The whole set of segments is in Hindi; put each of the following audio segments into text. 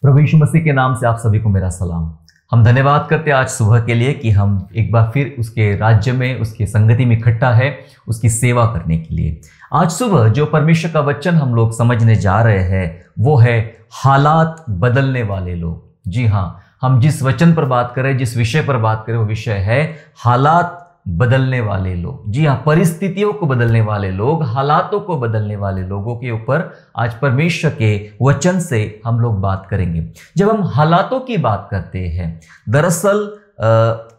प्रभु यीशु मसीह के नाम से आप सभी को मेरा सलाम। हम धन्यवाद करते हैं आज सुबह के लिए कि हम एक बार फिर उसके राज्य में, उसकी संगति में इकट्ठा है उसकी सेवा करने के लिए। आज सुबह जो परमेश्वर का वचन हम लोग समझने जा रहे हैं वो है हालात बदलने वाले लोग। जी हाँ, हम जिस वचन पर बात करें, जिस विषय पर बात करें वो विषय है हालात बदलने वाले लोग। जी हाँ, परिस्थितियों को बदलने वाले लोग, हालातों को बदलने वाले लोगों के ऊपर आज परमेश्वर के वचन से हम लोग बात करेंगे। जब हम हालातों की बात करते हैं, दरअसल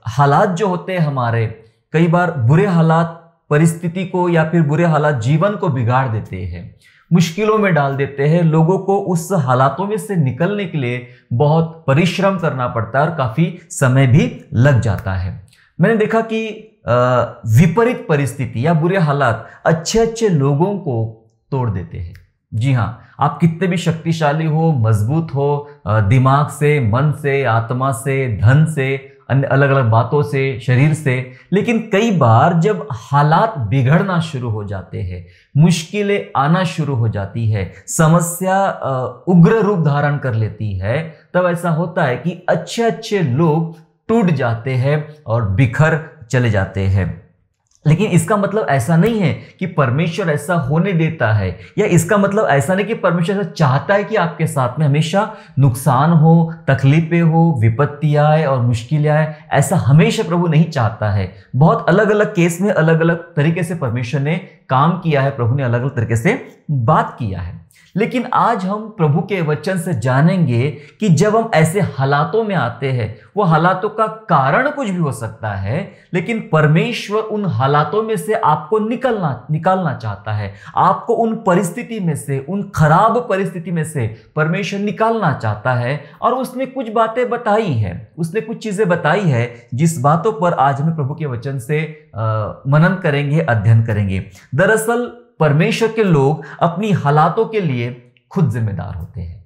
हालात जो होते हैं हमारे, कई बार बुरे हालात परिस्थिति को या फिर बुरे हालात जीवन को बिगाड़ देते हैं, मुश्किलों में डाल देते हैं। लोगों को उस हालातों में से निकलने के लिए बहुत परिश्रम करना पड़ता है और काफी समय भी लग जाता है। मैंने देखा कि विपरीत परिस्थिति या बुरे हालात अच्छे अच्छे लोगों को तोड़ देते हैं। जी हाँ, आप कितने भी शक्तिशाली हो, मजबूत हो, दिमाग से, मन से, आत्मा से, धन से, अन्य अलग अलग बातों से, शरीर से, लेकिन कई बार जब हालात बिगड़ना शुरू हो जाते हैं, मुश्किलें आना शुरू हो जाती है, समस्या उग्र रूप धारण कर लेती है, तब ऐसा होता है कि अच्छे अच्छे लोग टूट जाते हैं और बिखर चले जाते हैं। लेकिन इसका मतलब ऐसा नहीं है कि परमेश्वर ऐसा होने देता है, या इसका मतलब ऐसा नहीं कि परमेश्वर ऐसा चाहता है कि आपके साथ में हमेशा नुकसान हो, तकलीफें हो, विपत्तियां आए और मुश्किलें आए। ऐसा हमेशा प्रभु नहीं चाहता है। बहुत अलग अलग केस में अलग अलग तरीके से परमेश्वर ने काम किया है, प्रभु ने अलग अलग तरीके से बात किया है। लेकिन आज हम प्रभु के वचन से जानेंगे कि जब हम ऐसे हालातों में आते हैं, वो हालातों का कारण कुछ भी हो सकता है, लेकिन परमेश्वर उन हालातों में से आपको निकालना चाहता है। आपको उन परिस्थिति में से, उन खराब परिस्थिति में से परमेश्वर निकालना चाहता है। और उसने कुछ बातें बताई है, उसने कुछ चीजें बताई है, जिस बातों पर आज हम प्रभु के वचन से मनन करेंगे, अध्ययन करेंगे। दरअसल परमेश्वर के लोग अपनी हालातों के लिए खुद जिम्मेदार होते हैं।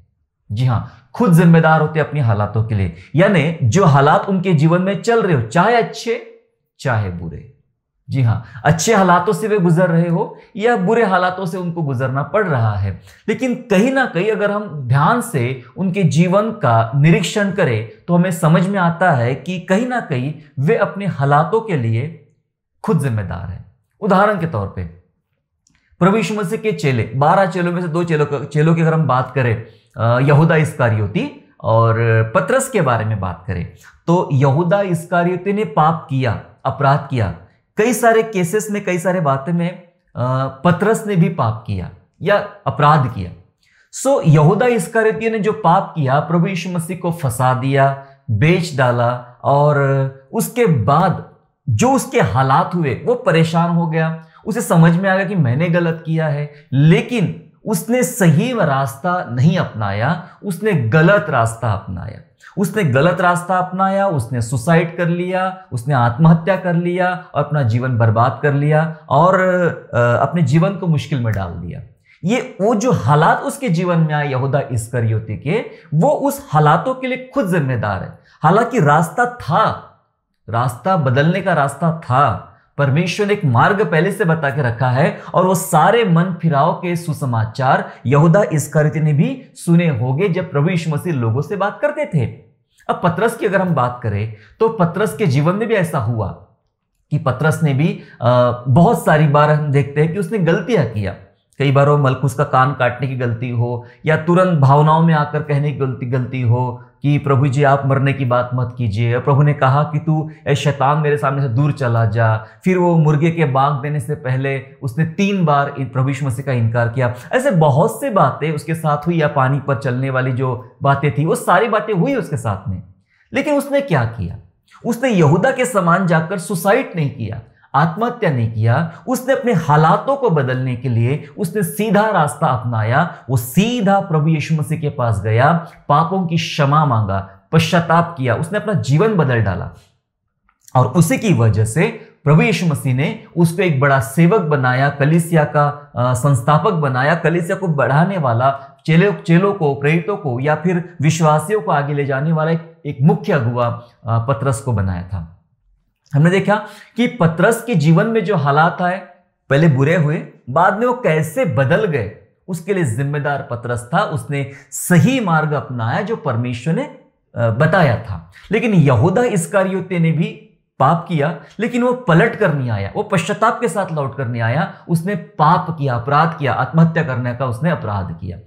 जी हाँ, खुद जिम्मेदार होते हैं अपनी हालातों के लिए। यानी जो हालात उनके जीवन में चल रहे हो, चाहे अच्छे चाहे बुरे। जी हाँ, अच्छे हालातों से वे गुजर रहे हो या बुरे हालातों से उनको गुजरना पड़ रहा है, लेकिन कहीं ना कहीं अगर हम ध्यान से उनके जीवन का निरीक्षण करें तो हमें समझ में आता है कि कहीं ना कहीं वे अपने हालातों के लिए खुद जिम्मेदार हैं। उदाहरण के तौर पर प्रभु यीशु मसीह के चेले, 12 चेलों में से 2 चेलों की अगर हम बात करें, यहूदा इस्करियोती और पतरस के बारे में बात करें, तो यहूदा इस्करियोती ने पाप किया, अपराध किया। कई सारे केसेस में, कई सारे बातें में पतरस ने भी पाप किया या अपराध किया। सो यहूदा इस्करियोती ने जो पाप किया, प्रभु यीशु मसीह को फंसा दिया, बेच डाला, और उसके बाद जो उसके हालात हुए वो परेशान हो गया। उसे समझ में आ गया कि मैंने गलत किया है, लेकिन उसने सही रास्ता नहीं अपनाया, उसने गलत रास्ता अपनाया। उसने गलत रास्ता अपनाया, उसने सुसाइड कर लिया, उसने आत्महत्या कर लिया और अपना जीवन बर्बाद कर लिया और अपने जीवन को मुश्किल में डाल दिया। ये वो जो हालात उसके जीवन में आए यहूदा इस्करियोती के, वो उस हालातों के लिए खुद जिम्मेदार है। हालांकि रास्ता था, रास्ता बदलने का रास्ता था, परमेश्वर ने एक मार्ग पहले से बता के रखा है, और वो सारे मन फिराव के सुसमाचार यहूदा इस्करियोती ने भी सुने होंगे जब प्रभु यीशु मसीह लोगों से बात करते थे। अब पतरस की अगर हम बात करें तो पतरस के जीवन में भी ऐसा हुआ कि पतरस ने भी बहुत सारी बार हम देखते हैं कि उसने गलतियां किया। कई बार वो मलकुस का कान काटने की गलती हो, या तुरंत भावनाओं में आकर कहने की गलती हो कि प्रभु जी आप मरने की बात मत कीजिए। प्रभु ने कहा कि तू ए शैतान मेरे सामने से दूर चला जा। फिर वो मुर्गे के बांग देने से पहले उसने 3 बार प्रभु यीशु मसीह का इनकार किया। ऐसे बहुत से बातें उसके साथ हुई, या पानी पर चलने वाली जो बातें थी वो सारी बातें हुई उसके साथ में। लेकिन उसने क्या किया? उसने यहूदा के समान जाकर सुसाइड नहीं किया, आत्महत्या नहीं किया। उसने अपने हालातों को बदलने के लिए उसने सीधा रास्ता अपनाया। वो सीधा प्रभु यीशु मसीह के पास गया, पापों की क्षमा मांगा, पश्चाताप किया, उसने अपना जीवन बदल डाला। और उसी की वजह से प्रभु यीशु मसीह ने उसको एक बड़ा सेवक बनाया, कलीसिया का संस्थापक बनाया, कलीसिया को बढ़ाने वाला, चेलों को, प्रेरितों को या फिर विश्वासियों को आगे ले जाने वाला एक मुख्य अगुवा पतरस को बनाया था। हमने देखा कि पतरस के जीवन में जो हालात आए, पहले बुरे हुए, बाद में वो कैसे बदल गए। उसके लिए जिम्मेदार पतरस था। उसने सही मार्ग अपनाया जो परमेश्वर ने बताया था। लेकिन यहूदा इस्करियोती ने भी पाप किया, लेकिन वो पलट कर नहीं आया, वो पश्चाताप के साथ लौट कर नहीं आया। उसने पाप किया, अपराध किया, आत्महत्या करने का उसने अपराध किया।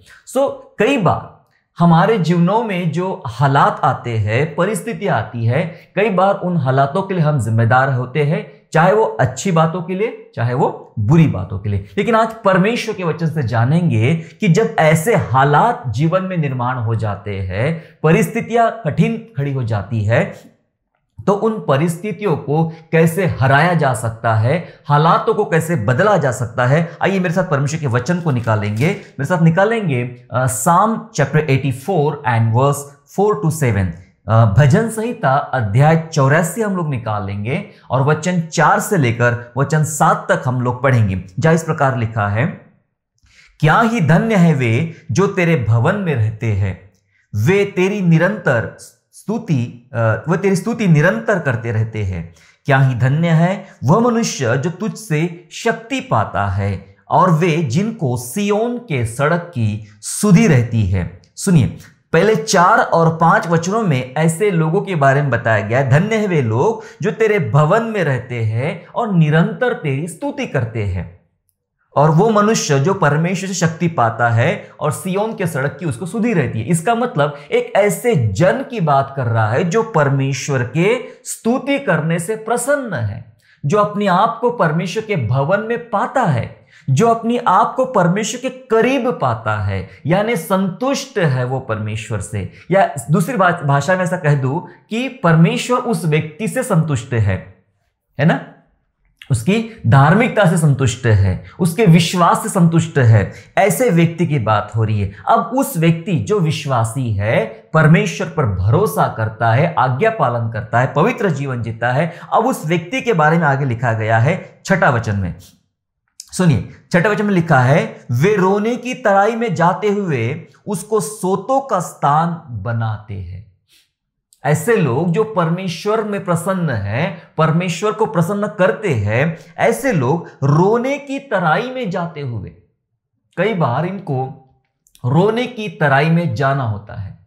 कई बार हमारे जीवनों में जो हालात आते हैं, परिस्थितियां आती है, कई बार उन हालातों के लिए हम जिम्मेदार होते हैं, चाहे वो अच्छी बातों के लिए, चाहे वो बुरी बातों के लिए। लेकिन आज परमेश्वर के वचन से जानेंगे कि जब ऐसे हालात जीवन में निर्माण हो जाते हैं, परिस्थितियां कठिन खड़ी हो जाती है, तो उन परिस्थितियों को कैसे हराया जा सकता है, हालातों को कैसे बदला जा सकता है। आइए मेरे साथ परमेश्वर के वचन को निकालेंगे, मेरे साथ निकालेंगे साम चैप्टर 84 एंड वर्स 4 to 7। भजन संहिता अध्याय 84 हम लोग निकालेंगे और वचन 4 से लेकर वचन 7 तक हम लोग पढ़ेंगे। जहाँ इस प्रकार लिखा है, क्या ही धन्य है वे जो तेरे भवन में रहते हैं, वे तेरी स्तुति निरंतर करते रहते हैं। क्या ही धन्य है वह मनुष्य जो तुझसे शक्ति पाता है, और वे जिनको सियोन के सड़क की सुधि रहती है। सुनिए, पहले 4 और 5 वचनों में ऐसे लोगों के बारे में बताया गया है। धन्य है वे लोग जो तेरे भवन में रहते हैं और निरंतर तेरी स्तुति करते हैं। और वो मनुष्य जो परमेश्वर से शक्ति पाता है और सियोन के सड़क की उसको सुधि रहती है। इसका मतलब एक ऐसे जन की बात कर रहा है जो परमेश्वर के स्तुति करने से प्रसन्न है, जो अपने आप को परमेश्वर के भवन में पाता है, जो अपनी आप को परमेश्वर के करीब पाता है, यानी संतुष्ट है वो परमेश्वर से। या दूसरी भाषा में ऐसा कह दूं कि परमेश्वर उस व्यक्ति से संतुष्ट है ना, उसकी धार्मिकता से संतुष्ट है, उसके विश्वास से संतुष्ट है। ऐसे व्यक्ति की बात हो रही है। अब उस व्यक्ति जो विश्वासी है, परमेश्वर पर भरोसा करता है, आज्ञा पालन करता है, पवित्र जीवन जीता है, अब उस व्यक्ति के बारे में आगे लिखा गया है 6 वचन में। सुनिए, 6 वचन में लिखा है, वे रोने की तराई में जाते हुए उसको सोतों का स्थान बनाते हैं। ऐसे लोग जो परमेश्वर में प्रसन्न है, परमेश्वर को प्रसन्न करते हैं, ऐसे लोग रोने की तराई में जाते हुए, कई बार इनको रोने की तराई में जाना होता है,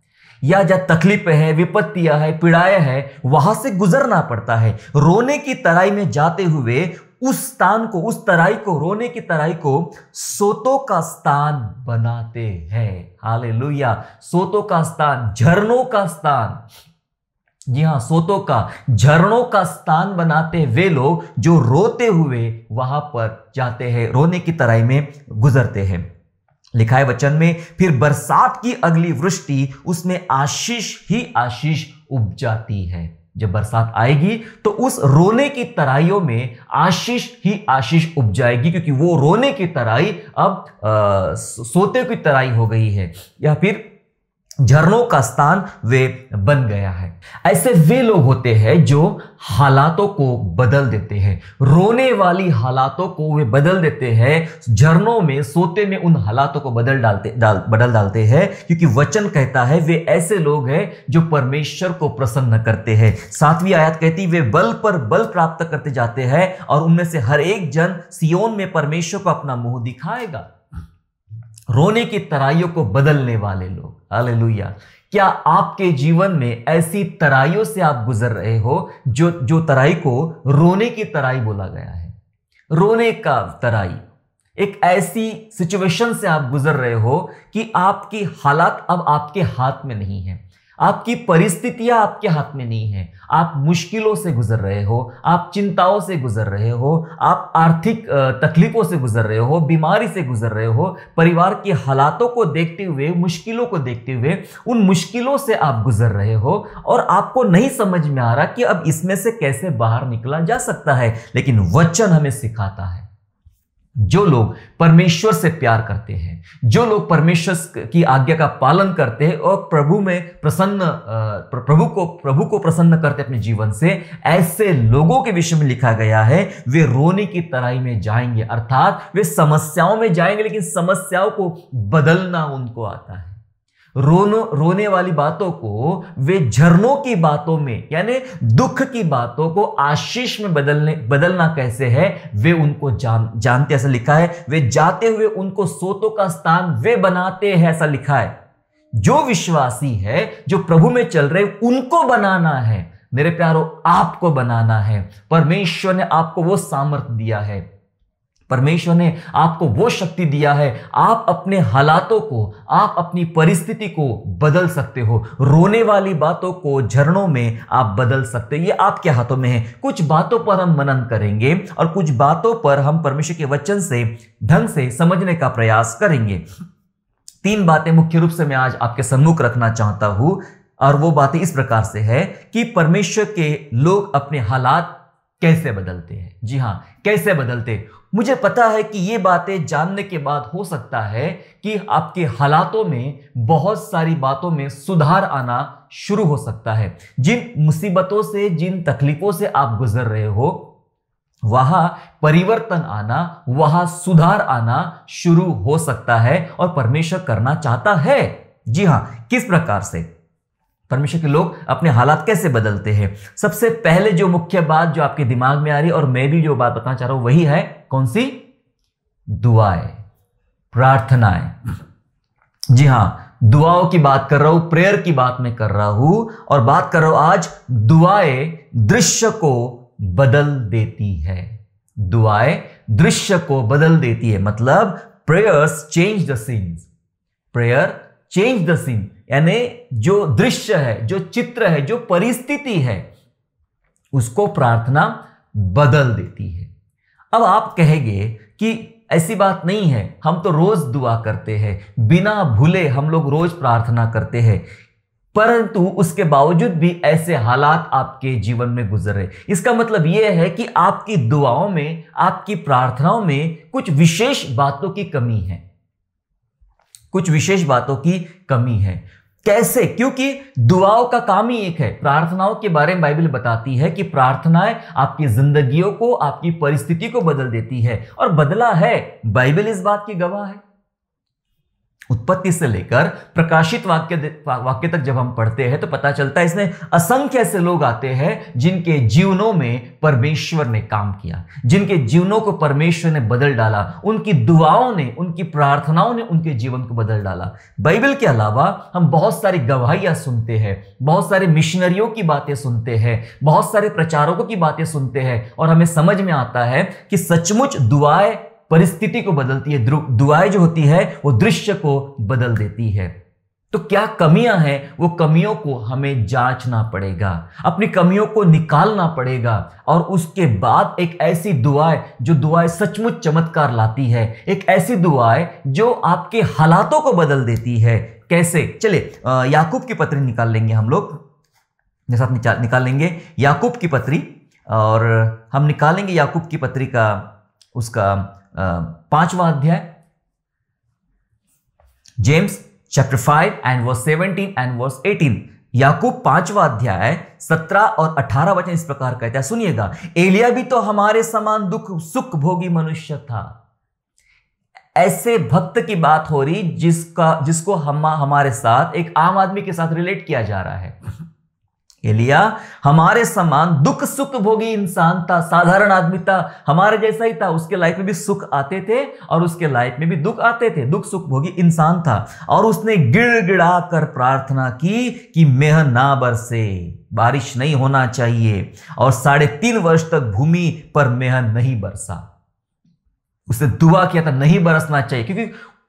या जब तकलीफ है, विपत्तियां है, पीड़ाएं है, वहां से गुजरना पड़ता है। रोने की तराई में जाते हुए उस स्थान को, उस तराई को, रोने की तराई को सोतों का स्थान बनाते हैं। हालेलुया। सोतों का स्थान, झरनों का स्थान, जी हां, सोतों का, झरनों का स्थान बनाते वे लोग जो रोते हुए वहां पर जाते हैं, रोने की तराई में गुजरते हैं। लिखा है वचन में, फिर बरसात की अगली वृष्टि उसमें आशीष ही आशीष उपजाती है। जब बरसात आएगी तो उस रोने की तराइयों में आशीष ही आशीष उपजाएगी, क्योंकि वो रोने की तराई अब सोते की तराई हो गई है, या फिर झरनों का स्थान वे बन गया है। ऐसे वे लोग होते हैं जो हालातों को बदल देते हैं, रोने वाली हालातों को वे बदल देते हैं, झरनों में, सोते में उन हालातों को बदल डालते हैं, क्योंकि वचन कहता है वे ऐसे लोग हैं जो परमेश्वर को प्रसन्न करते हैं। 7वीं आयत कहती, वे बल पर बल प्राप्त करते जाते हैं और उनमें से हर एक जन सियोन में परमेश्वर को अपना मुंह दिखाएगा। रोने की तराइयों को बदलने वाले लोग। हालेलुया। क्या आपके जीवन में ऐसी तराइयों से आप गुजर रहे हो जो तराई को रोने की तराई बोला गया है? रोने का तराई, एक ऐसी सिचुएशन से आप गुजर रहे हो कि आपकी हालात अब आपके हाथ में नहीं है, आपकी परिस्थितियां आपके हाथ में नहीं है, आप मुश्किलों से गुजर रहे हो, आप चिंताओं से गुजर रहे हो, आप आर्थिक तकलीफों से गुजर रहे हो, बीमारी से गुजर रहे हो, परिवार की हालातों को देखते हुए, मुश्किलों को देखते हुए उन मुश्किलों से आप गुजर रहे हो और आपको नहीं समझ में आ रहा कि अब इसमें से कैसे बाहर निकला जा सकता है। लेकिन वचन हमें सिखाता है, जो लोग परमेश्वर से प्यार करते हैं, जो लोग परमेश्वर की आज्ञा का पालन करते हैं और प्रभु को प्रसन्न करते हैं अपने जीवन से, ऐसे लोगों के विषय में लिखा गया है, वे रोने की तराई में जाएंगे, अर्थात वे समस्याओं में जाएंगे, लेकिन समस्याओं को बदलना उनको आता है। रोने वाली बातों को वे झरनों की बातों में, यानी दुख की बातों को आशीष में बदलना कैसे है वे उनको जानते, ऐसा लिखा है। वे जाते हुए उनको सोतों का स्थान वे बनाते हैं, ऐसा लिखा है। जो विश्वासी है, जो प्रभु में चल रहे, उनको बनाना है मेरे प्यारो, आपको बनाना है। परमेश्वर ने आपको वो सामर्थ्य दिया है, परमेश्वर ने आपको वो शक्ति दिया है। आप अपने हालातों को, आप अपनी परिस्थिति को बदल सकते हो। रोने वाली बातों को झरनों में आप बदल सकते हो। ये आपके हाथों में है। कुछ बातों पर हम मनन करेंगे और कुछ बातों पर हम परमेश्वर के वचन से ढंग से समझने का प्रयास करेंगे। 3 बातें मुख्य रूप से मैं आज आपके सम्मुख रखना चाहता हूं, और वो बातें इस प्रकार से है कि परमेश्वर के लोग अपने हालात कैसे बदलते हैं। जी हां, कैसे बदलते। मुझे पता है कि ये बातें जानने के बाद हो सकता है कि आपके हालातों में बहुत सारी बातों में सुधार आना शुरू हो सकता है। जिन मुसीबतों से, जिन तकलीफों से आप गुजर रहे हो, वहां परिवर्तन आना, वहां सुधार आना शुरू हो सकता है और परमेश्वर करना चाहता है। जी हां, किस प्रकार से परमेश्वर के लोग अपने हालात कैसे बदलते हैं। सबसे पहले जो मुख्य बात जो आपके दिमाग में आ रही है, और मैं भी जो बात बताना चाह रहा हूं, वही है कौन सी? दुआएं, प्रार्थनाएं। जी हां, दुआओं की बात कर रहा हूं, प्रेयर की बात मैं कर रहा हूं, और बात कर रहा हूं आज दुआएं दृश्य को बदल देती है। दुआएं दृश्य को बदल देती है, मतलब prayers change the scenes, prayer change the scene, यानी जो दृश्य है, जो चित्र है, जो परिस्थिति है, उसको प्रार्थना बदल देती है। अब आप कहेंगे कि ऐसी बात नहीं है, हम तो रोज दुआ करते हैं, बिना भूले हम लोग रोज प्रार्थना करते हैं, परंतु उसके बावजूद भी ऐसे हालात आपके जीवन में गुजर रहे। इसका मतलब यह है कि आपकी दुआओं में, आपकी प्रार्थनाओं में कुछ विशेष बातों की कमी है, कुछ विशेष बातों की कमी है। कैसे? क्योंकि दुआओं का काम ही एक है। प्रार्थनाओं के बारे में बाइबल बताती है कि प्रार्थनाएं आपकी जिंदगियों को, आपकी परिस्थिति को बदल देती है, और बदला है। बाइबल इस बात की गवाह है। उत्पत्ति से लेकर प्रकाशित वाक्य तक जब हम पढ़ते हैं तो पता चलता है इसमें असंख्य ऐसे लोग आते हैं जिनके जीवनों में परमेश्वर ने काम किया, जिनके जीवनों को परमेश्वर ने बदल डाला। उनकी दुआओं ने, उनकी प्रार्थनाओं ने उनके जीवन को बदल डाला। बाइबल के अलावा हम बहुत सारी गवाहियां सुनते हैं, बहुत सारे मिशनरियों की बातें सुनते हैं, बहुत सारे प्रचारकों की बातें सुनते हैं, और हमें समझ में आता है कि सचमुच दुआएं परिस्थिति को बदलती है। दुआएं जो होती है वो दृश्य को बदल देती है। तो क्या कमियां हैं, वो कमियों को हमें जांचना पड़ेगा, अपनी कमियों को निकालना पड़ेगा, और उसके बाद एक ऐसी दुआएं, जो दुआएं सचमुच चमत्कार लाती है, एक ऐसी दुआएं जो आपके हालातों को बदल देती है। कैसे? चलिए याकूब की पत्री निकाल लेंगे हम लोग, मेरे साथ निकाल लेंगे याकूब की पत्री, और हम निकालेंगे याकूब की पत्री का उसका 5वां अध्याय, James chapter 5 and verse 17 and verse 18। Yakub 5वां अध्याय 17 और 18 वचन इस प्रकार कहता है, सुनिएगा। एलिया भी तो हमारे समान दुख सुख भोगी मनुष्य था। ऐसे भक्त की बात हो रही जिसको हमारे साथ, एक आम आदमी के साथ रिलेट किया जा रहा है। एलिया हमारे समान दुख सुख भोगी इंसान था, साधारण आदमी था, हमारे जैसा ही था। उसके लाइफ में भी सुख आते थे और उसके लाइफ में भी दुख आते थे। दुख सुख भोगी इंसान था, और उसने गिड़गिड़ा कर प्रार्थना की कि मेह ना बरसे, बारिश नहीं होना चाहिए, और 3.5 वर्ष तक भूमि पर मेह नहीं बरसा। उसने दुआ किया था नहीं बरसना चाहिए, क्योंकि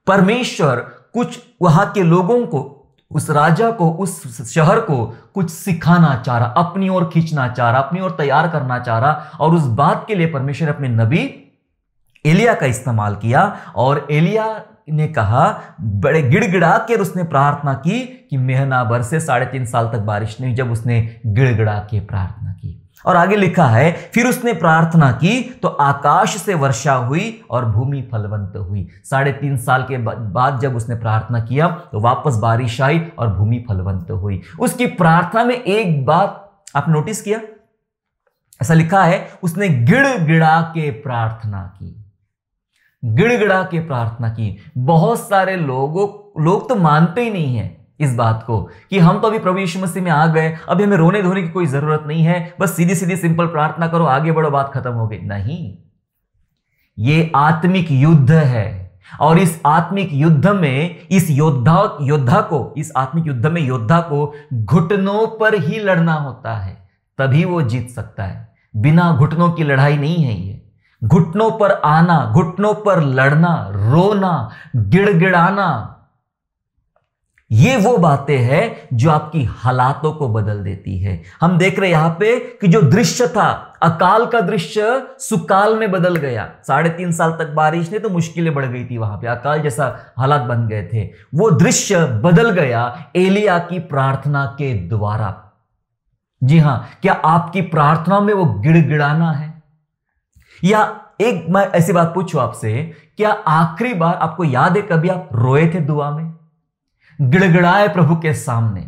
परमेश्वर कुछ वहां के लोगों को, उस राजा को, उस शहर को कुछ सिखाना चाह रहा, अपनी ओर खींचना चाह रहा, अपनी ओर तैयार करना चाह रहा, और उस बात के लिए परमेश्वर अपने नबी एलिया का इस्तेमाल किया। और एलिया ने कहा, बड़े गिड़गिड़ा के उसने प्रार्थना की कि मेह ना बरसे, 3.5 साल तक बारिश नहीं, जब उसने गिड़गिड़ा के प्रार्थना की। और आगे लिखा है, फिर उसने प्रार्थना की तो आकाश से वर्षा हुई और भूमि फलवंत हुई। 3.5 साल के बाद जब उसने प्रार्थना किया तो वापस बारिश आई और भूमि फलवंत हुई। उसकी प्रार्थना में एक बात आप नोटिस किया, ऐसा लिखा है, उसने गिड़गिड़ा के प्रार्थना की, गिड़गिड़ा के प्रार्थना की। बहुत सारे लोग तो मानते ही नहीं है, इस बात को कि हम तो अभी प्रभु यीशु मसीह में आ गए, अभी हमें रोने धोने की कोई जरूरत नहीं है, बस सीधी सीधी सिंपल प्रार्थना करो, आगे बढ़ो, बात खत्म हो गई। नहीं, ये आत्मिक युद्ध है और इस आत्मिक युद्ध में इस आत्मिक युद्ध में योद्धा को घुटनों पर ही लड़ना होता है, तभी वो जीत सकता है। बिना घुटनों की लड़ाई नहीं है ये। घुटनों पर आना, घुटनों पर लड़ना, रोना, गिड़गिड़ाना, ये वो बातें हैं जो आपकी हालातों को बदल देती है। हम देख रहे यहां पे कि जो दृश्य था, अकाल का दृश्य सुकाल में बदल गया। 3.5 साल तक बारिश ने तो मुश्किलें बढ़ गई थी, वहां पे अकाल जैसा हालात बन गए थे। वो दृश्य बदल गया एलिया की प्रार्थना के द्वारा। जी हां, क्या आपकी प्रार्थना में वो गिड़गिड़ाना है? या एक मैं ऐसी बात पूछूं आपसे, क्या आखिरी बार आपको याद है कभी आप रोए थे दुआ में, गिड़गिड़ाए प्रभु के सामने?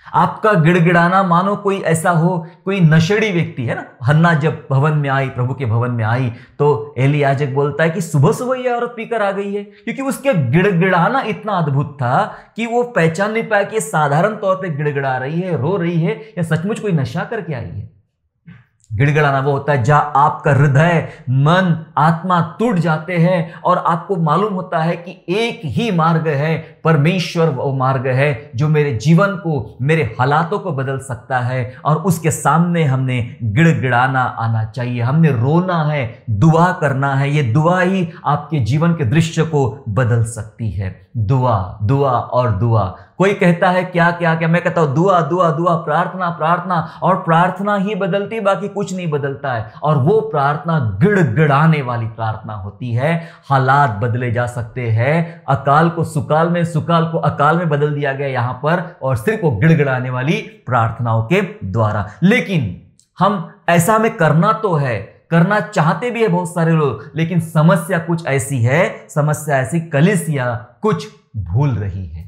आपका गिड़गिड़ाना मानो कोई ऐसा हो, कोई नशेड़ी व्यक्ति है ना। हन्ना जब भवन में आई, प्रभु के भवन में आई, तो एली याजक बोलता है कि सुबह सुबह ये औरत पीकर आ गई है, क्योंकि उसके गिड़गिड़ाना इतना अद्भुत था कि वो पहचान नहीं पाया कि साधारण तौर पे गिड़गिड़ा रही है, रो रही है, या सचमुच कोई नशा करके आई है। गिड़गिड़ाना वो होता है जहां आपका हृदय, मन, आत्मा टूट जाते हैं और आपको मालूम होता है कि एक ही मार्ग है, परमेश्वर वो मार्ग है जो मेरे जीवन को, मेरे हालातों को बदल सकता है, और उसके सामने हमने गिड़गिड़ाना आना चाहिए, हमने रोना है, दुआ करना है। ये दुआ ही आपके जीवन के दृश्य को बदल सकती है। दुआ, दुआ और दुआ। कोई कहता है क्या क्या क्या, मैं कहता हूं दुआ दुआ दुआ, प्रार्थना प्रार्थना, और प्रार्थना ही बदलती, बाकी कुछ नहीं बदलता है। और वो प्रार्थना गिड़गिड़ाने वाली प्रार्थना होती है। हालात बदले जा सकते हैं, अकाल को सुकाल में, सुकाल को अकाल में बदल दिया गया यहां पर, और सिर्फ वो गिड़गिड़ाने वाली प्रार्थनाओं के द्वारा। लेकिन हम ऐसा हमें करना तो है, करना चाहते भी है बहुत सारे लोग, लेकिन समस्या कुछ ऐसी है, समस्या ऐसी, कलीसिया कुछ भूल रही है।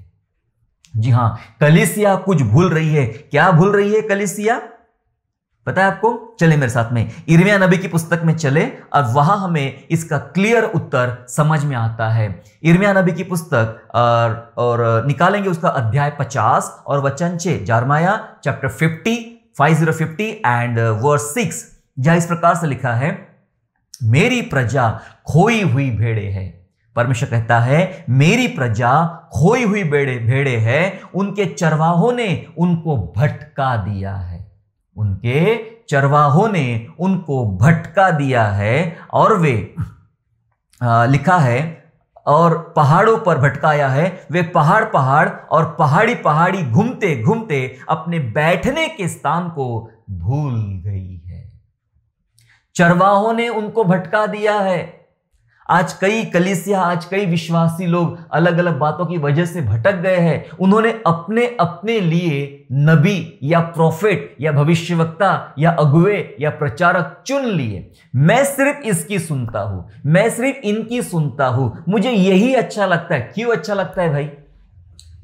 जी हां, कलीसिया कुछ भूल रही है। क्या भूल रही है कलीसिया, पता है आपको? चले मेरे साथ में यिर्मयाह नबी की पुस्तक में चले, और वहां हमें इसका क्लियर उत्तर समझ में आता है। यिर्मयाह नबी की पुस्तक और निकालेंगे उसका अध्याय 50 और वचन 6, यिर्मयाह चैप्टर 50 एंड वर्स 6, जहां इस प्रकार से लिखा है, मेरी प्रजा खोई हुई भेड़े है। परमेश्वर कहता है मेरी प्रजा खोई हुई भेड़े है, उनके चरवाहों ने उनको भटका दिया है, उनके चरवाहों ने उनको भटका दिया है। और वे लिखा है, और पहाड़ों पर भटकाया है, वे पहाड़ पहाड़ और पहाड़ी पहाड़ी घूमते घूमते अपने बैठने के स्थान को भूल गई है। चरवाहों ने उनको भटका दिया है। आज कई कलीसिया, आज कई विश्वासी लोग अलग अलग बातों की वजह से भटक गए हैं। उन्होंने अपने अपने लिए नबी या प्रोफेट या भविष्यवक्ता या अगुवे या प्रचारक चुन लिए। मैं सिर्फ इसकी सुनता हूं, मैं सिर्फ इनकी सुनता हूं, मुझे यही अच्छा लगता है। क्यों अच्छा लगता है भाई?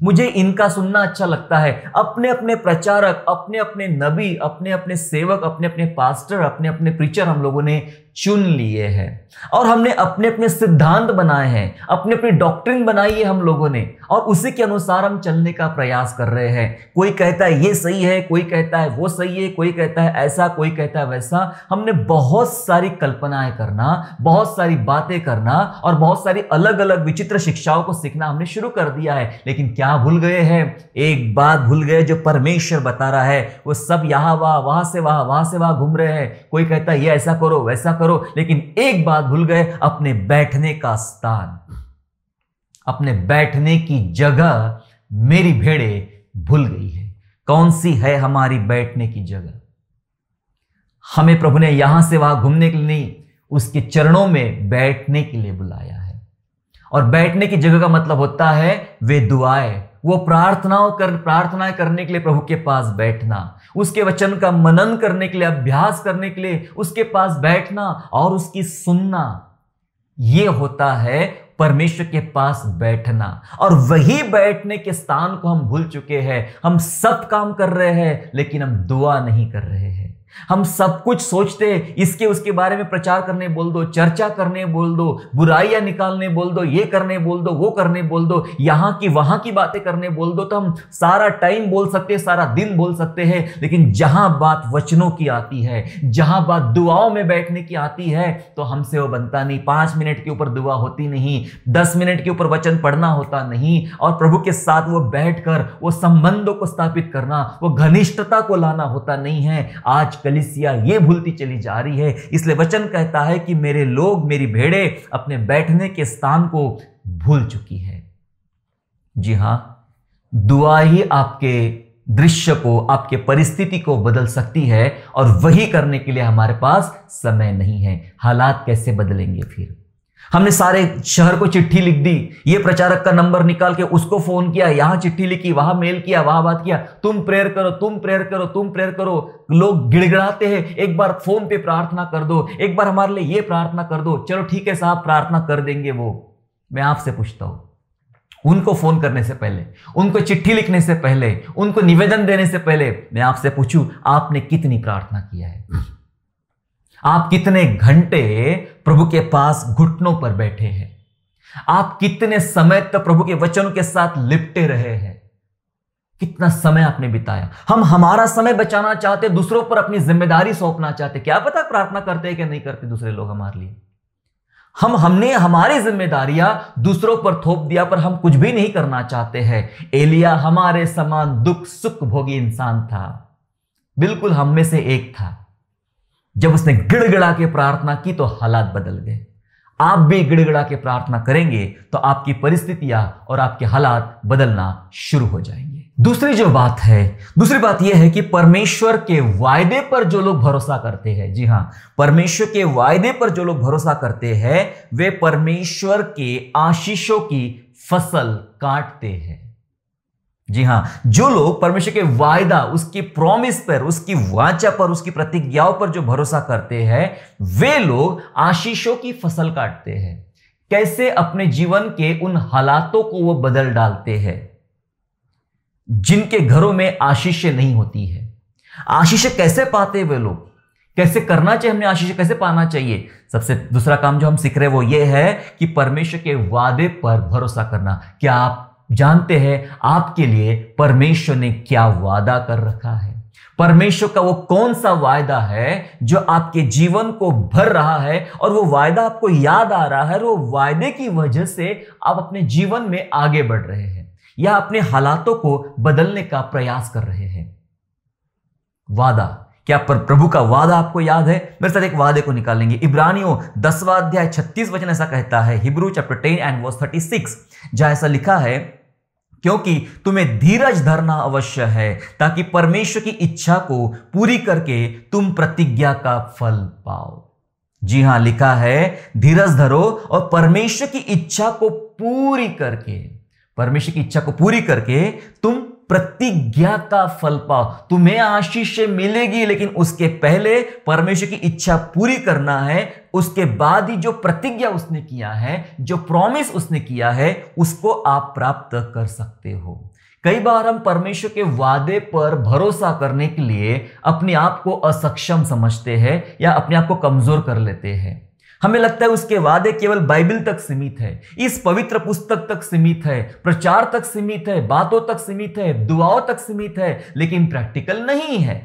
मुझे इनका सुनना अच्छा लगता है। अपने अपने प्रचारक, अपने अपने नबी, अपने अपने सेवक, अपने अपने पास्टर, अपने अपने प्रीचर हम लोगों ने चुन लिए हैं, और हमने अपने अपने सिद्धांत बनाए हैं, अपने अपनी डॉक्ट्रिन बनाई है हम लोगों ने, और उसी के अनुसार हम चलने का प्रयास कर रहे हैं। कोई कहता है ये सही है, कोई कहता है वो सही है, कोई कहता है ऐसा, कोई कहता है वैसा। हमने बहुत सारी कल्पनाएं करना, बहुत सारी बातें करना, और बहुत सारी अलग अलग विचित्र शिक्षाओं को सीखना हमने शुरू कर दिया है। लेकिन क्या भूल गए हैं? एक बात भूल गए जो परमेश्वर बता रहा है। वो सब यहां वहां, वहां से वहां, वहां से वहां घूम रहे हैं। कोई कहता है ये ऐसा करो, वैसा करो, लेकिन एक बात भूल गए, अपने बैठने का स्थान, अपने बैठने की जगह मेरी भेड़े भूल गई है। कौन सी है हमारी बैठने की जगह? हमें प्रभु ने यहां से वहां घूमने के लिए नहीं, उसके चरणों में बैठने के लिए बुलाया है। और बैठने की जगह का मतलब होता है वे दुआएं, वो प्रार्थनाएं करने के लिए प्रभु के पास बैठना, उसके वचन का मनन करने के लिए, अभ्यास करने के लिए उसके पास बैठना और उसकी सुनना। ये होता है परमेश्वर के पास बैठना। और वही बैठने के स्थान को हम भूल चुके हैं। हम सब काम कर रहे हैं, लेकिन हम दुआ नहीं कर रहे हैं। हम सब कुछ सोचते हैं, इसके उसके बारे में प्रचार करने बोल दो, चर्चा करने बोल दो, बुराइयां निकालने बोल दो, ये करने बोल दो, वो करने बोल दो, यहां की वहां की बातें करने बोल दो, तो हम सारा टाइम बोल सकते हैं, सारा दिन बोल सकते हैं। लेकिन जहां बात वचनों की आती है, जहां बात दुआओं में बैठने की आती है, तो हमसे वो बनता नहीं। 5 मिनट के ऊपर दुआ होती नहीं, 10 मिनट के ऊपर वचन पढ़ना होता नहीं, और प्रभु के साथ वो बैठकर वो संबंधों को स्थापित करना, वो घनिष्ठता को लाना होता नहीं है। आज कलीसिया ये भूलती चली जा रही है। इसलिए वचन कहता है कि मेरे लोग, मेरी भेड़ें अपने बैठने के स्थान को भूल चुकी है। जी हां, दुआ ही आपके दृश्य को, आपके परिस्थिति को बदल सकती है, और वही करने के लिए हमारे पास समय नहीं है। हालात कैसे बदलेंगे फिर? हमने सारे शहर को चिट्ठी लिख दी, ये प्रचारक का नंबर निकाल के उसको फोन किया, यहां चिट्ठी लिखी, वहां मेल किया, वहां बात किया, तुम प्रेयर करो, तुम प्रेयर करो, तुम प्रेयर करो। लोग गिड़गिड़ाते हैं, एक बार फोन पे प्रार्थना कर दो, एक बार हमारे लिए ये प्रार्थना कर दो। चलो ठीक है साहब, प्रार्थना कर देंगे वो। मैं आपसे पूछता हूं, उनको फोन करने से पहले, उनको चिट्ठी लिखने से पहले, उनको निवेदन देने से पहले मैं आपसे पूछूं, आपने कितनी प्रार्थना किया है? आप कितने घंटे प्रभु के पास घुटनों पर बैठे हैं? आप कितने समय तक प्रभु के वचनों के साथ लिपटे रहे हैं? कितना समय आपने बिताया? हम हमारा समय बचाना चाहते, दूसरों पर अपनी जिम्मेदारी सौंपना चाहते। क्या पता प्रार्थना करते हैं कि नहीं करते दूसरे लोग हमारे लिए। हमने हमारी जिम्मेदारियां दूसरों पर थोप दिया, पर हम कुछ भी नहीं करना चाहते हैं। एलिया हमारे समान दुख सुख भोगी इंसान था, बिल्कुल हम में से एक था। जब उसने गिड़गिड़ा के प्रार्थना की तो हालात बदल गए। आप भी गिड़गिड़ा के प्रार्थना करेंगे तो आपकी परिस्थितियां और आपके हालात बदलना शुरू हो जाएंगे। दूसरी बात यह है कि परमेश्वर के वायदे पर जो लोग भरोसा करते हैं, जी हां, परमेश्वर के वायदे पर जो लोग भरोसा करते हैं, वे परमेश्वर के आशीषों की फसल काटते हैं। जी हां, जो लोग परमेश्वर के वायदा, उसकी प्रॉमिस पर, उसकी वाचा पर, उसकी प्रतिज्ञाओं पर जो भरोसा करते हैं, वे लोग आशीषों की फसल काटते हैं। कैसे? अपने जीवन के उन हालातों को वो बदल डालते हैं जिनके घरों में आशीष नहीं होती है। आशीष कैसे पाते वे लोग? कैसे करना चाहिए? हमने आशीष कैसे पाना चाहिए? सबसे दूसरा काम जो हम सीख रहे हैं वो ये है कि परमेश्वर के वादे पर भरोसा करना। क्या आप जानते हैं आपके लिए परमेश्वर ने क्या वादा कर रखा है? परमेश्वर का वो कौन सा वायदा है जो आपके जीवन को भर रहा है, और वो वायदा आपको याद आ रहा है, और वो वायदे की वजह से आप अपने जीवन में आगे बढ़ रहे हैं या अपने हालातों को बदलने का प्रयास कर रहे हैं। वादा, क्या प्रभु का वादा आपको याद है? मेरे साथ एक वादे को निकालेंगे। इब्रानियों 10वां अध्याय 36 वचन ऐसा कहता है, हिब्रू चैप्टर 10 एंड वर्स 36, जहां ऐसा लिखा है, क्योंकि तुम्हें धीरज धरना अवश्य है ताकि परमेश्वर की इच्छा को पूरी करके तुम प्रतिज्ञा का फल पाओ। जी हां, लिखा है धीरज धरो और परमेश्वर की इच्छा को पूरी करके, परमेश्वर की इच्छा को पूरी करके तुम प्रतिज्ञा का फल पाओ। तुम्हें आशीष मिलेगी, लेकिन उसके पहले परमेश्वर की इच्छा पूरी करना है। उसके बाद ही जो प्रतिज्ञा उसने किया है, जो प्रॉमिस उसने किया है, उसको आप प्राप्त कर सकते हो। कई बार हम परमेश्वर के वादे पर भरोसा करने के लिए अपने आप को असक्षम समझते हैं या अपने आप को कमजोर कर लेते हैं। हमें लगता है उसके वादे केवल बाइबल तक सीमित है, इस पवित्र पुस्तक तक सीमित है, प्रचार तक सीमित है, बातों तक सीमित है, दुआओं तक सीमित है, लेकिन प्रैक्टिकल नहीं है।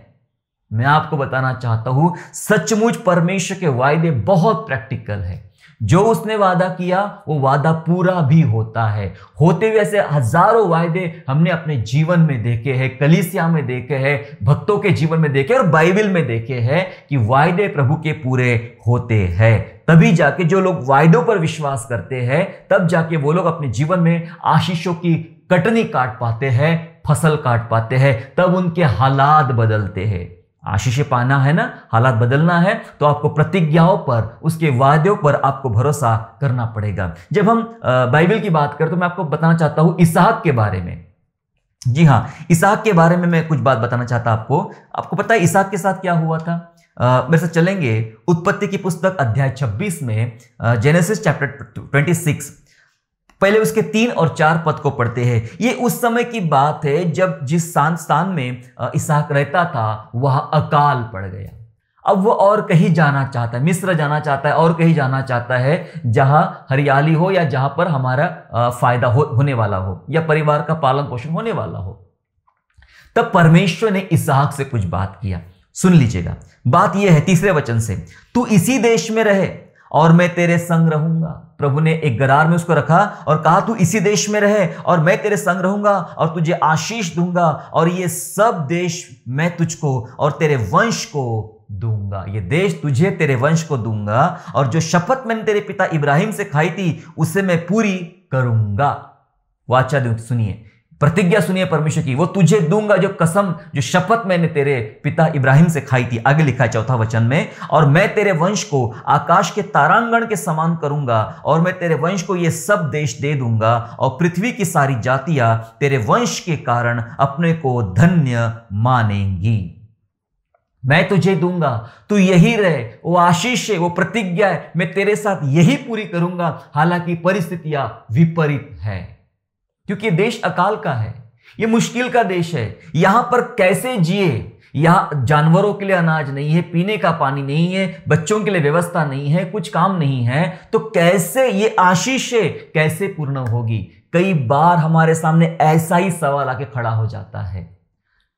मैं आपको बताना चाहता हूं, सचमुच परमेश्वर के वायदे बहुत प्रैक्टिकल है। जो उसने वादा किया वो वादा पूरा भी होता है। होते हुए ऐसे हजारों वायदे हमने अपने जीवन में देखे हैं, कलीसिया में देखे हैं, भक्तों के जीवन में देखे और बाइबल में देखे हैं कि वायदे प्रभु के पूरे होते हैं। तभी जाके जो लोग वायदों पर विश्वास करते हैं, तब जाके वो लोग अपने जीवन में आशीषों की कटनी काट पाते हैं, फसल काट पाते हैं, तब उनके हालात बदलते हैं। आशीष पाना है ना, हालात बदलना है, तो आपको प्रतिज्ञाओं पर, उसके वादों पर आपको भरोसा करना पड़ेगा। जब हम बाइबल की बात करें तो मैं आपको बताना चाहता हूं इसहाक के बारे में। जी हां, इसहाक के बारे में मैं कुछ बात बताना चाहता आपको पता है इसहाक के साथ क्या हुआ था? मेरे साथ चलेंगे उत्पत्ति की पुस्तक अध्याय 26 में, जेनेसिस चैप्टर 26 पहले उसके 3 और 4 पद को पढ़ते हैं। ये उस समय की बात है जब जिस स्थान में इसहाक रहता था वह अकाल पड़ गया। अब वो और कहीं जाना चाहता है, मिस्र जाना चाहता है, और कहीं जाना चाहता है जहां हरियाली हो या जहां पर हमारा फायदा होने वाला हो या परिवार का पालन पोषण होने वाला हो। तब परमेश्वर ने इसहाक से कुछ बात किया। सुन लीजिएगा, बात यह है 3 वचन से, तू इसी देश में रहे और मैं तेरे संग रहूंगा। प्रभु ने एक गरार में उसको रखा और कहा तू इसी देश में रहे और मैं तेरे संग रहूंगा और तुझे आशीष दूंगा और ये सब देश मैं तुझको और तेरे वंश को दूंगा। ये देश तुझे तेरे वंश को दूंगा और जो शपथ मैंने तेरे पिता इब्राहिम से खाई थी उसे मैं पूरी करूंगा। वाचा सुनिए, प्रतिज्ञा सुनिए परमेश्वर की, वो तुझे दूंगा जो कसम, जो शपथ मैंने तेरे पिता इब्राहिम से खाई थी। आगे लिखा है 4 वचन में, और मैं तेरे वंश को आकाश के तारांगण के समान करूंगा और मैं तेरे वंश को ये सब देश दे दूंगा और पृथ्वी की सारी जातियां तेरे वंश के कारण अपने को धन्य मानेंगी। मैं तुझे दूंगा, तू यही रहे, वो आशीष है, वो प्रतिज्ञा है, मैं तेरे साथ यही पूरी करूंगा। हालांकि परिस्थितियां विपरीत है, क्योंकि देश अकाल का है, ये मुश्किल का देश है। यहां पर कैसे जिए? यहां जानवरों के लिए अनाज नहीं है, पीने का पानी नहीं है, बच्चों के लिए व्यवस्था नहीं है, कुछ काम नहीं है, तो कैसे ये आशीष है कैसे पूर्ण होगी? कई बार हमारे सामने ऐसा ही सवाल आके खड़ा हो जाता है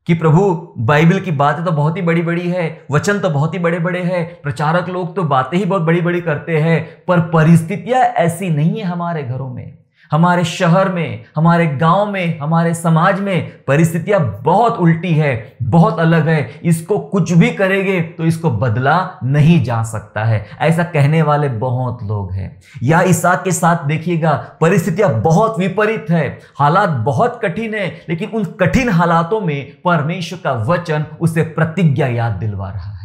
कि प्रभु बाइबल की बातें तो बहुत ही बड़ी बड़ी है, वचन तो बहुत ही बड़े बड़े हैं, प्रचारक लोग तो बातें ही बहुत बड़ी बड़ी करते हैं, पर परिस्थितियां ऐसी नहीं है हमारे घरों में, हमारे शहर में, हमारे गांव में, हमारे समाज में परिस्थितियां बहुत उल्टी है, बहुत अलग है। इसको कुछ भी करेंगे तो इसको बदला नहीं जा सकता है, ऐसा कहने वाले बहुत लोग हैं। या इसहाक के साथ देखिएगा, परिस्थितियां बहुत विपरीत है, हालात बहुत कठिन है, लेकिन उन कठिन हालातों में परमेश्वर का वचन उसे प्रतिज्ञा याद दिलवा रहा है।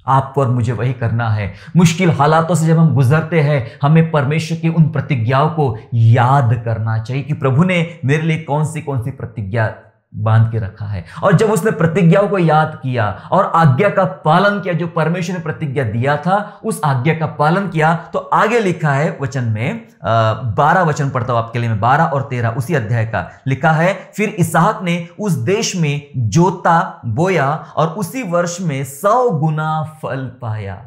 आपको और मुझे वही करना है। मुश्किल हालातों से जब हम गुजरते हैं, हमें परमेश्वर की उन प्रतिज्ञाओं को याद करना चाहिए कि प्रभु ने मेरे लिए कौन सी प्रतिज्ञा बांध के रखा है। और जब उसने प्रतिज्ञाओं को याद किया और आज्ञा का पालन किया, जो परमेश्वर ने प्रतिज्ञा दिया था उस आज्ञा का पालन किया, तो आगे लिखा है वचन में 12 वचन पढ़ता हूं आपके लिए मैं, 12 और 13 उसी अध्याय का लिखा है। फिर इसहाक ने उस देश में जोता बोया और उसी वर्ष में 100 गुना फल पाया।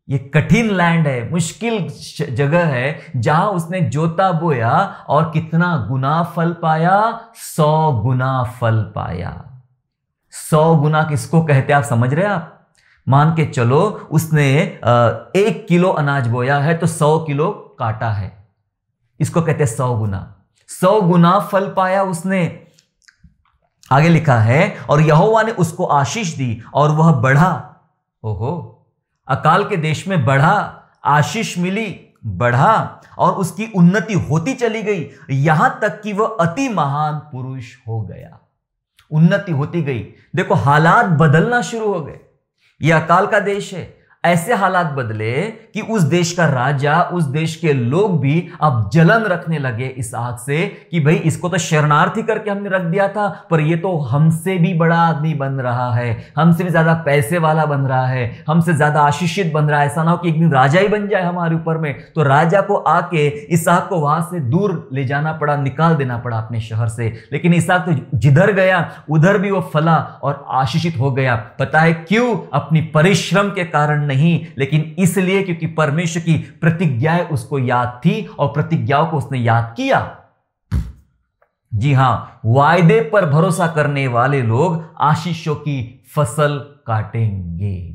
ये कठिन लैंड है, मुश्किल जगह है, जहां उसने जोता बोया और कितना गुना फल पाया? 100 गुना फल पाया। 100 गुना किसको कहते हैं आप समझ रहे हैं? आप मान के चलो उसने 1 किलो अनाज बोया है तो 100 किलो काटा है, इसको कहते हैं 100 गुना। 100 गुना फल पाया उसने। आगे लिखा है, और यहोवा ने उसको आशीष दी और वह बढ़ा। ओहो, अकाल के देश में बढ़ा, आशीष मिली, बढ़ा और उसकी उन्नति होती चली गई, यहां तक कि वह अति महान पुरुष हो गया। उन्नति होती गई। देखो, हालात बदलना शुरू हो गए। यह अकाल का देश है, ऐसे हालात बदले कि उस देश का राजा, उस देश के लोग भी अब जलन रखने लगे इसहाक से कि भाई इसको तो शरणार्थी करके हमने रख दिया था, पर ये तो हमसे भी बड़ा आदमी बन रहा है, हमसे भी ज्यादा पैसे वाला बन रहा है, हमसे ज्यादा आशीषित बन रहा है। ऐसा ना हो कि एक दिन राजा ही बन जाए हमारे ऊपर में। तो राजा को आके इसहाक को वहां से दूर ले जाना पड़ा, निकाल देना पड़ा अपने शहर से। लेकिन इसहाक तो जिधर गया उधर भी वो फला और आशीषित हो गया। पता है क्यों? अपनी परिश्रम के कारण नहीं, लेकिन इसलिए क्योंकि परमेश्वर की प्रतिज्ञाएं उसको याद थी और प्रतिज्ञाओं को उसने याद किया। जी हां, वायदे पर भरोसा करने वाले लोग आशीषों की फसल काटेंगे।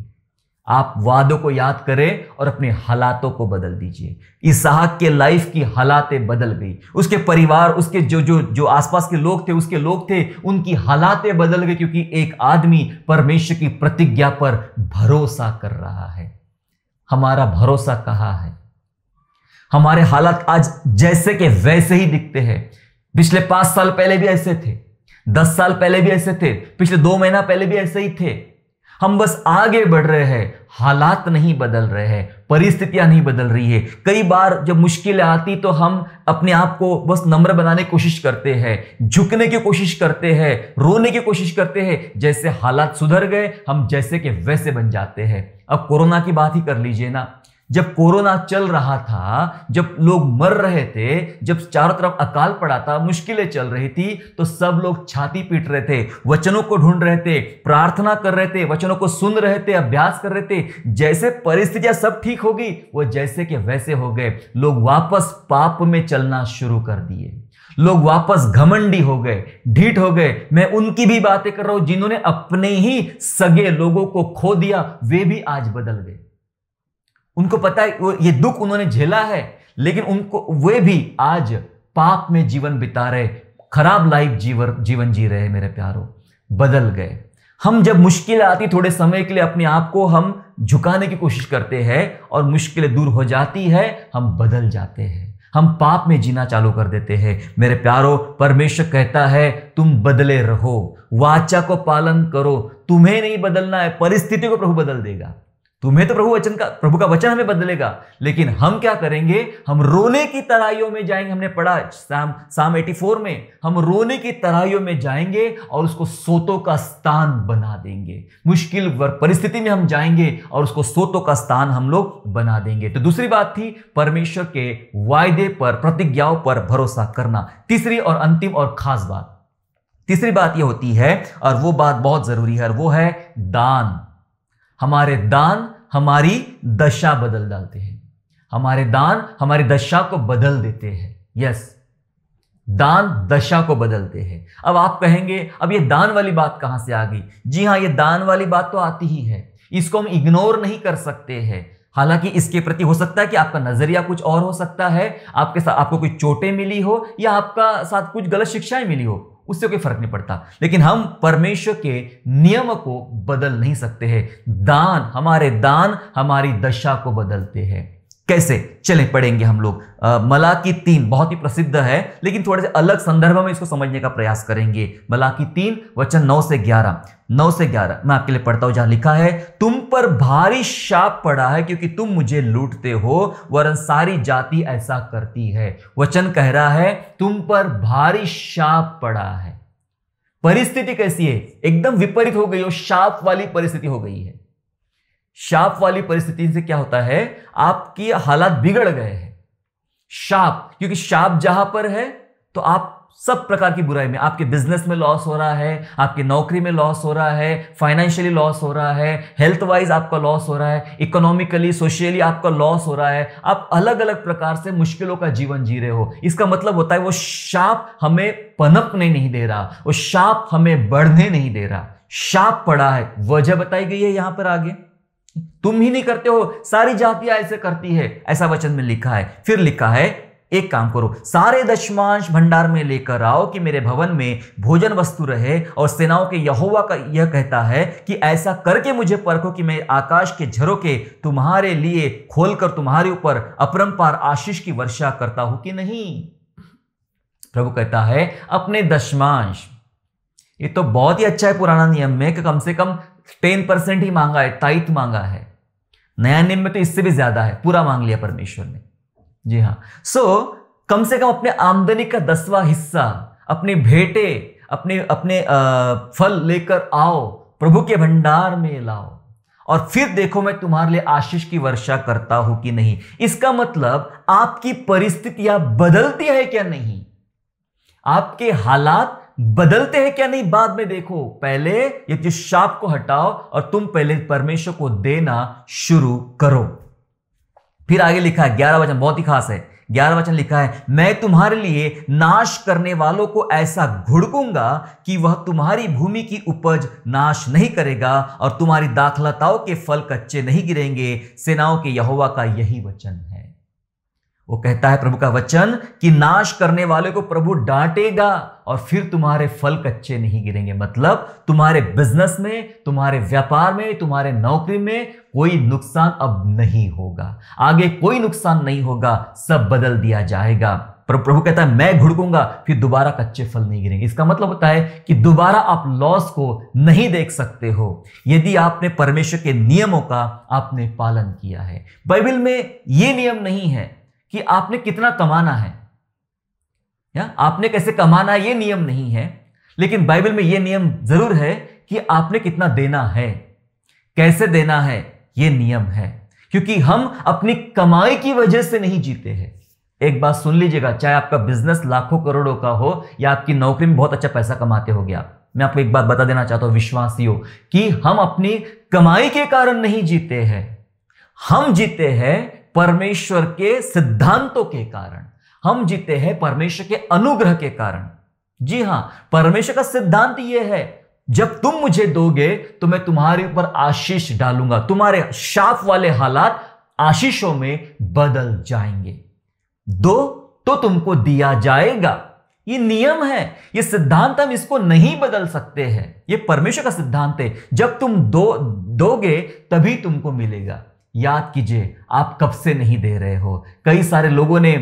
आप वादों को याद करें और अपने हालातों को बदल दीजिए। इसहाक के लाइफ की हालातें बदल गई, उसके परिवार, उसके जो आसपास के लोग थे, उसके लोग थे, उनकी हालातें बदल गई, क्योंकि एक आदमी परमेश्वर की प्रतिज्ञा पर भरोसा कर रहा है। हमारा भरोसा कहां है? हमारे हालात आज जैसे के वैसे ही दिखते हैं। पिछले 5 साल पहले भी ऐसे थे, 10 साल पहले भी ऐसे थे, पिछले 2 महीना पहले भी ऐसे ही थे। हम बस आगे बढ़ रहे हैं, हालात नहीं बदल रहे हैं, परिस्थितियां नहीं बदल रही है। कई बार जब मुश्किलें आती तो हम अपने आप को बस नम्र बनाने की कोशिश करते हैं, झुकने की कोशिश करते हैं, रोने की कोशिश करते हैं। जैसे हालात सुधर गए हम जैसे के वैसे बन जाते हैं। अब कोरोना की बात ही कर लीजिए ना, जब कोरोना चल रहा था, जब लोग मर रहे थे, जब चारों तरफ अकाल पड़ा था, मुश्किलें चल रही थी, तो सब लोग छाती पीट रहे थे, वचनों को ढूंढ रहे थे, प्रार्थना कर रहे थे, वचनों को सुन रहे थे, अभ्यास कर रहे थे। जैसे परिस्थितियां सब ठीक होगी, वो जैसे कि वैसे हो गए। लोग वापस पाप में चलना शुरू कर दिए, लोग वापस घमंडी हो गए, ढीठ हो गए। मैं उनकी भी बातें कर रहा हूं जिन्होंने अपने ही सगे लोगों को खो दिया, वे भी आज बदल गए। उनको पता है ये दुख उन्होंने झेला है, लेकिन उनको वे भी आज पाप में जीवन बिता रहे, खराब लाइफ जीवन जी रहे। मेरे प्यारों, बदल गए। हम जब मुश्किल आती, थोड़े समय के लिए अपने आप को हम झुकाने की कोशिश करते हैं और मुश्किलें दूर हो जाती है, हम बदल जाते हैं, हम पाप में जीना चालू कर देते हैं। मेरे प्यारों, परमेश्वर कहता है तुम बदले रहो, वाचा को पालन करो। तुम्हें नहीं बदलना है, परिस्थिति को प्रभु बदल देगा। तुम्हें तो प्रभु का वचन हमें बदलेगा, लेकिन हम क्या करेंगे? हम रोने की तराइयों में जाएंगे। हमने पढ़ा साम 84 में, हम रोने की तराइयों में जाएंगे और उसको सोतों का स्थान बना देंगे। मुश्किल परिस्थिति में हम जाएंगे और उसको सोतों का स्थान हम लोग बना देंगे। तो दूसरी बात थी परमेश्वर के वायदे पर, प्रतिज्ञाओं पर भरोसा करना। तीसरी और अंतिम और खास बात, तीसरी बात यह होती है, और वो बात बहुत जरूरी है, और वो है दान। हमारे दान हमारी दशा बदल डालते हैं। हमारे दान हमारी दशा को बदल देते हैं। यस, दान दशा को बदलते हैं। अब आप कहेंगे, अब ये दान वाली बात कहां से आ गई? जी हां, ये दान वाली बात तो आती ही है, इसको हम इग्नोर नहीं कर सकते हैं। हालांकि इसके प्रति हो सकता है कि आपका नजरिया कुछ और हो सकता है, आपके साथ आपको कोई चोटें मिली हो, या आपका साथ कुछ गलत शिक्षाएं मिली हो, उससे कोई फर्क नहीं पड़ता। लेकिन हम परमेश्वर के नियम को बदल नहीं सकते हैं। हमारे दान हमारी दशा को बदलते हैं। कैसे? चलें पढ़ेंगे हम लोग। मलाकी 3 बहुत ही प्रसिद्ध है, लेकिन थोड़े से अलग संदर्भ में इसको समझने का प्रयास करेंगे। मलाकी 3 वचन 9 से 11 मैं आपके लिए पढ़ता हूं, जहां लिखा है, तुम पर भारी शाप पड़ा है क्योंकि तुम मुझे लूटते हो, वरन सारी जाति ऐसा करती है। वचन कह रहा है तुम पर भारी शाप पड़ा है। परिस्थिति कैसी है? एकदम विपरीत हो गई हो, शाप वाली परिस्थिति हो गई है। शाप वाली परिस्थिति से क्या होता है? आपकी हालात बिगड़ गए हैं। शाप, क्योंकि शाप जहां पर है तो आप सब प्रकार की बुराई में, आपके बिजनेस में लॉस हो रहा है, आपकी नौकरी में लॉस हो रहा है, फाइनेंशियली लॉस हो रहा है, हेल्थ वाइज आपका लॉस हो रहा है, इकोनॉमिकली सोशियली आपका लॉस हो रहा है। आप अलग अलग प्रकार से मुश्किलों का जीवन जी रहे हो। इसका मतलब होता है वो शाप हमें पनपने नहीं दे रहा, वो शाप हमें बढ़ने नहीं दे रहा। शाप पड़ा है, वजह बताई गई है यहां पर आगे। तुम ही नहीं करते हो, सारी जातियां ऐसे करती है, ऐसा वचन में लिखा है। फिर लिखा है, एक काम करो, सारे दशमांश भंडार में लेकर आओ कि मेरे भवन में भोजन वस्तु रहे। और सेनाओं के यहोवा का यह कहता है कि ऐसा करके मुझे परखो कि मैं आकाश के झरोखे तुम्हारे लिए खोलकर तुम्हारे ऊपर अपरंपार आशीष की वर्षा करता हूं कि नहीं। प्रभु कहता है अपने दशमांश, ये तो बहुत ही अच्छा है पुराना नियम में कि कम से कम 10% ही मांगा है, ताइथ मांगा है। नया नियम में तो इससे भी ज्यादा है, पूरा मांग लिया परमेश्वर ने। जी हाँ, कम से कम अपने आमदनी का 10वां हिस्सा, अपनी भेंटे, अपने फल लेकर आओ, प्रभु के भंडार में लाओ, और फिर देखो मैं तुम्हारे लिए आशीष की वर्षा करता हूं कि नहीं। इसका मतलब आपकी परिस्थितियां बदलती है क्या नहीं, आपके हालात बदलते हैं क्या नहीं, बाद में देखो। पहले ये जो शाप को हटाओ और तुम पहले परमेश्वर को देना शुरू करो। फिर आगे लिखा है 11 वचन, बहुत ही खास है। 11 वचन लिखा है, मैं तुम्हारे लिए नाश करने वालों को ऐसा घुड़कूंगा कि वह तुम्हारी भूमि की उपज नाश नहीं करेगा और तुम्हारी दाखलताओं के फल कच्चे नहीं गिरेंगे। सेनाओं के यहोवा का यही वचन है। वो कहता है प्रभु का वचन कि नाश करने वाले को प्रभु डांटेगा और फिर तुम्हारे फल कच्चे नहीं गिरेंगे। मतलब तुम्हारे बिजनेस में, तुम्हारे व्यापार में, तुम्हारे नौकरी में कोई नुकसान अब नहीं होगा, आगे कोई नुकसान नहीं होगा, सब बदल दिया जाएगा। प्रभु कहता है मैं घुड़कूंगा, फिर दोबारा कच्चे फल नहीं गिरेंगे। इसका मतलब होता है कि दोबारा आप लॉस को नहीं देख सकते हो यदि आपने परमेश्वर के नियमों का आपने पालन किया है। बाइबल में यह नियम नहीं है कि आपने कितना कमाना है या आपने कैसे कमाना है, यह नियम नहीं है। लेकिन बाइबल में यह नियम जरूर है कि आपने कितना देना है, कैसे देना है, यह नियम है। क्योंकि हम अपनी कमाई की वजह से नहीं जीते हैं। एक बात सुन लीजिएगा, चाहे आपका बिजनेस लाखों करोड़ों का हो या आपकी नौकरी में बहुत अच्छा पैसा कमाते हो गया, मैं आपको एक बात बता देना चाहता हूं विश्वासियों, कि हम अपनी कमाई के कारण नहीं जीते हैं, हम जीते हैं परमेश्वर के सिद्धांतों के कारण, हम जीते हैं परमेश्वर के अनुग्रह के कारण। जी हां, परमेश्वर का सिद्धांत यह है, जब तुम मुझे दोगे तो मैं तुम्हारे ऊपर आशीष डालूंगा, तुम्हारे शाप वाले हालात आशीषों में बदल जाएंगे। दो तो तुमको दिया जाएगा। ये नियम है, ये सिद्धांत, हम इसको नहीं बदल सकते हैं। ये परमेश्वर का सिद्धांत है, जब तुम दोगे तभी तुमको मिलेगा। याद कीजिए, आप कब से नहीं दे रहे हो। कई सारे लोगों ने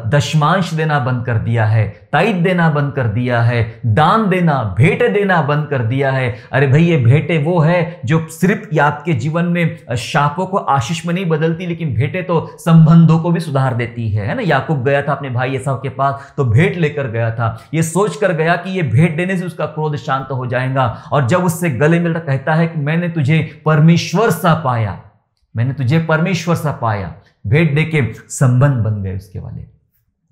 दशमांश देना बंद कर दिया है, ताइद देना बंद कर दिया है, दान देना, भेंट देना बंद कर दिया है। अरे भाई, ये भेंटें वो है जो सिर्फ आपके जीवन में शापों को आशीष में नहीं बदलती, लेकिन भेंटें तो संबंधों को भी सुधार देती है ना। याकूब गया था अपने भाई एसाव के पास, तो भेंट लेकर गया था, ये सोच कर गया कि ये भेंट देने से उसका क्रोध शांत हो जाएगा। और जब उससे गले मिलकर कहता है कि मैंने तुझे परमेश्वर सा पाया, मैंने तुझे परमेश्वर सा पाया, भेंट देके संबंध बन गए उसके वाले।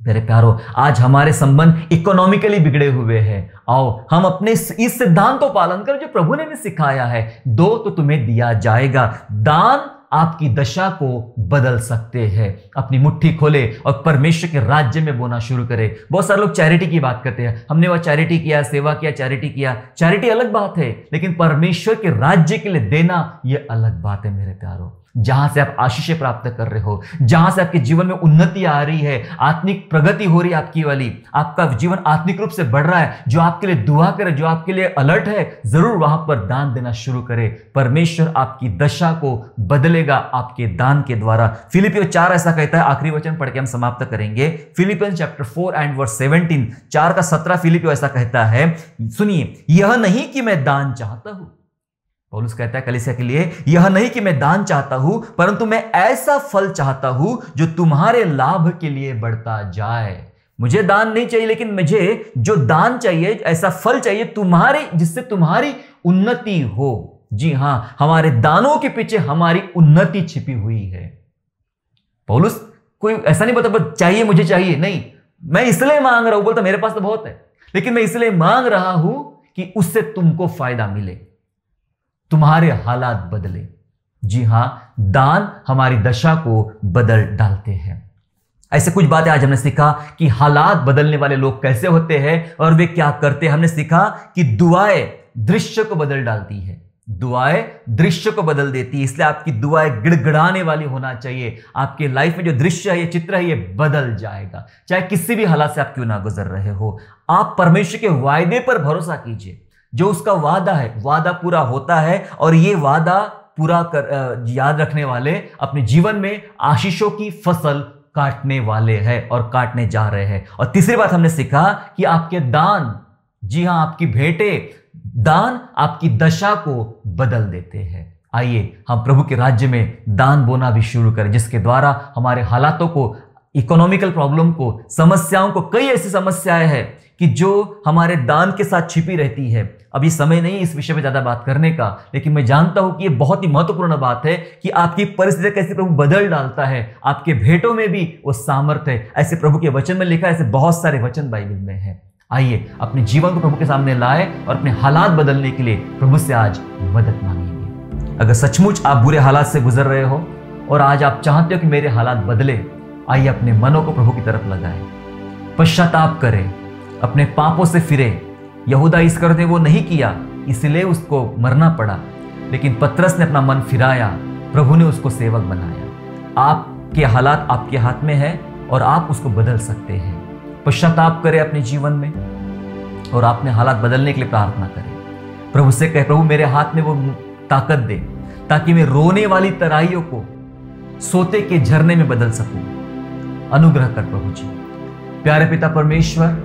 मेरे प्यारो, आज हमारे संबंध इकोनॉमिकली बिगड़े हुए हैं। आओ हम अपने इस सिद्धांत को पालन कर जो प्रभु ने भी सिखाया है, दो तो तुम्हें दिया जाएगा। दान आपकी दशा को बदल सकते हैं। अपनी मुट्ठी खोले और परमेश्वर के राज्य में बोना शुरू करें। बहुत सारे लोग चैरिटी की बात करते हैं, हमने वह चैरिटी किया, सेवा किया, चैरिटी किया। चैरिटी अलग बात है, लेकिन परमेश्वर के राज्य के लिए देना यह अलग बात है मेरे प्यारो। जहां से आप आशीष प्राप्त कर रहे हो, जहां से आपके जीवन में उन्नति आ रही है, आत्मिक प्रगति हो रही है आपकी वाली, आपका जीवन आत्मिक रूप से बढ़ रहा है, जो आपके लिए दुआ करे, जो आपके लिए अलर्ट है, जरूर वहां पर दान देना शुरू करे। परमेश्वर आपकी दशा को बदलेगा आपके दान के द्वारा। फिलिपियों 4 ऐसा कहता है, आखिरी वचन पढ़ के हम समाप्त करेंगे। फिलिपियंस चैप्टर 4 एंड वर्स 17, 4 का 17 फिलिपियों ऐसा कहता है, सुनिए, यह नहीं कि मैं दान चाहता हूं, पौलुस कहता है कलीसिया के लिए, यह नहीं कि मैं दान चाहता हूं, परंतु मैं ऐसा फल चाहता हूं जो तुम्हारे लाभ के लिए बढ़ता जाए। मुझे दान नहीं चाहिए, लेकिन मुझे जो दान चाहिए, ऐसा फल चाहिए तुम्हारे, जिससे तुम्हारी उन्नति हो। जी हां, हमारे दानों के पीछे हमारी उन्नति छिपी हुई है। पौलुस कोई ऐसा नहीं बोलता चाहिए, मुझे चाहिए, नहीं, मैं इसलिए मांग रहा हूं, बोलता मेरे पास तो बहुत है, लेकिन मैं इसलिए मांग रहा हूं कि उससे तुमको फायदा मिले, तुम्हारे हालात बदले। जी हां, दान हमारी दशा को बदल डालते हैं। ऐसे कुछ बातें आज हमने सीखा कि हालात बदलने वाले लोग कैसे होते हैं और वे क्या करते हैं। हमने सीखा कि दुआएं दृश्य को बदल डालती है, दुआएं दृश्य को बदल देती है, इसलिए आपकी दुआएं गिड़गिड़ाने वाली होना चाहिए। आपके लाइफ में जो दृश्य है, ये चित्र है, ये बदल जाएगा, चाहे किसी भी हालात से आप क्यों ना गुजर रहे हो। आप परमेश्वर के वायदे पर भरोसा कीजिए, जो उसका वादा है, वादा पूरा होता है, और ये वादा पूरा याद रखने वाले अपने जीवन में आशीषों की फसल काटने वाले हैं और काटने जा रहे हैं। और तीसरी बात हमने सीखा कि आपके दान, जी हां, आपकी भेंटें, दान आपकी दशा को बदल देते हैं। आइए हम प्रभु के राज्य में दान बोना भी शुरू करें, जिसके द्वारा हमारे हालातों को, इकोनॉमिकल प्रॉब्लम को, समस्याओं को, कई ऐसी समस्याएं हैं कि जो हमारे दान के साथ छिपी रहती है। अभी समय नहीं इस विषय में ज्यादा बात करने का, लेकिन मैं जानता हूं कि ये बहुत ही महत्वपूर्ण बात है कि आपकी परिस्थिति कैसे प्रभु बदल डालता है। आपके भेंटों में भी वो सामर्थ्य है, ऐसे प्रभु के वचन में लिखा है, ऐसे बहुत सारे वचन बाइबल में है। आइए अपने जीवन को प्रभु के सामने लाए और अपने हालात बदलने के लिए प्रभु से आज मदद मांगेंगे। अगर सचमुच आप बुरे हालात से गुजर रहे हो और आज आप चाहते हो कि मेरे हालात बदले, आइए अपने मनों को प्रभु की तरफ लगाएं, पश्चाताप करें, अपने पापों से फिरे। यहूदा इस्करियोत ने वो नहीं किया, इसलिए उसको मरना पड़ा, लेकिन पतरस ने अपना मन फिराया, प्रभु ने उसको सेवक बनाया। आपके हालात आपके हाथ में है और आप उसको बदल सकते हैं। पश्चाताप करें अपने जीवन में और अपने हालात बदलने के लिए प्रार्थना करें। प्रभु से कहे, प्रभु मेरे हाथ में वो ताकत दे ताकि मैं रोने वाली तराइयों को सोते के झरने में बदल सकूं। अनुग्रह कर प्रभु जी। प्यारे पिता परमेश्वर,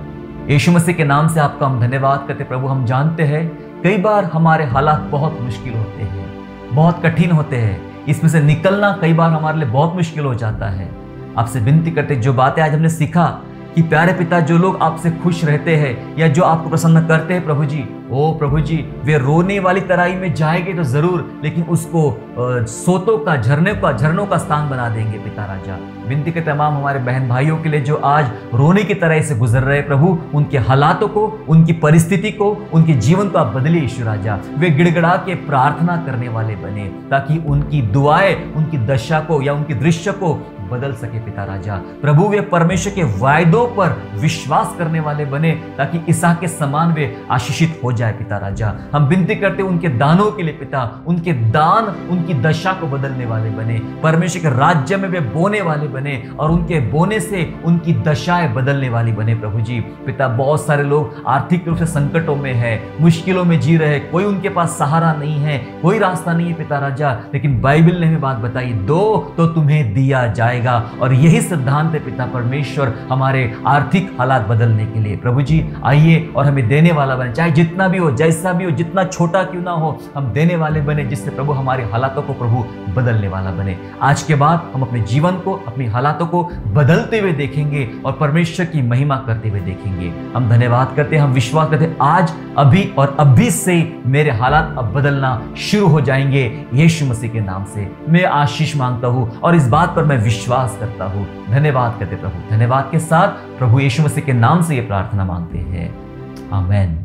यीशु मसीह के नाम से आपका हम धन्यवाद करते प्रभु। हम जानते हैं कई बार हमारे हालात बहुत मुश्किल होते हैं, बहुत कठिन होते हैं, इसमें से निकलना कई बार हमारे लिए बहुत मुश्किल हो जाता है। आपसे विनती करते, जो बातें आज हमने सीखा कि प्यारे पिता, जो लोग आपसे खुश रहते हैं या जो आपको प्रसन्न करते हैं प्रभु जी, ओ प्रभु जी, वे रोने वाली तराई में जाएंगे तो जरूर, लेकिन उसको सोतों का, झरनों का स्थान बना देंगे पिता राजा। विनती के तमाम हमारे बहन भाइयों के लिए जो आज रोने की तरह से गुजर रहे प्रभु, उनके हालातों को, उनकी परिस्थिति को, उनके जीवन को आप बदलिए यीशु राजा। वे गिड़गिड़ा के प्रार्थना करने वाले बने, ताकि उनकी दुआएं उनकी दशा को या उनकी दृश्य को बदल सके पिता राजा। प्रभु वे परमेश्वर के वायदों पर विश्वास करने वाले बने, ताकि इसहाक के समान वे आशीषित हो जाए पिता राजा। हम विनती करते उनके दानों के लिए पिता, उनके दान उनकी दशा को बदलने वाले बने, परमेश्वर के राज्य में वे बोने वाले बने और उनके बोने से उनकी दशाएं बदलने वाली बने प्रभु जी। पिता, बहुत सारे लोग आर्थिक रूप से संकटों में है, मुश्किलों में जी रहे, कोई उनके पास सहारा नहीं है, कोई रास्ता नहीं है पिता राजा, लेकिन बाइबल ने हमें बात बताई, दो तो तुम्हें दिया जाएगा। और यही सिद्धांत है पिता परमेश्वर हमारे आर्थिक हालात बदलने के लिए। प्रभु जी आइए और हमें देने वाला बने, चाहे जितना भी हो, जैसा भी हो, जितना छोटा क्यों ना हो, हम देने वाले बने, जिससे प्रभु हमारे हालातों को प्रभु बदलने वाला बने। आज के बाद हम अपने जीवन को, अपनी हालातों को बदलते हुए देखेंगे और परमेश्वर की महिमा करते हुए देखेंगे। हम धन्यवाद करते हैं, हम विश्वास करते हैं, आज अभी और अभी से मेरे हालात अब बदलना शुरू हो जाएंगे। यीशु मसीह के नाम से मैं आशीष मांगता हूं और इस बात पर मैं विश्वास करता हूं। धन्यवाद करते प्रभु, धन्यवाद के साथ प्रभु यीशु मसीह के नाम से ये प्रार्थना मांगते हैं, आमेन।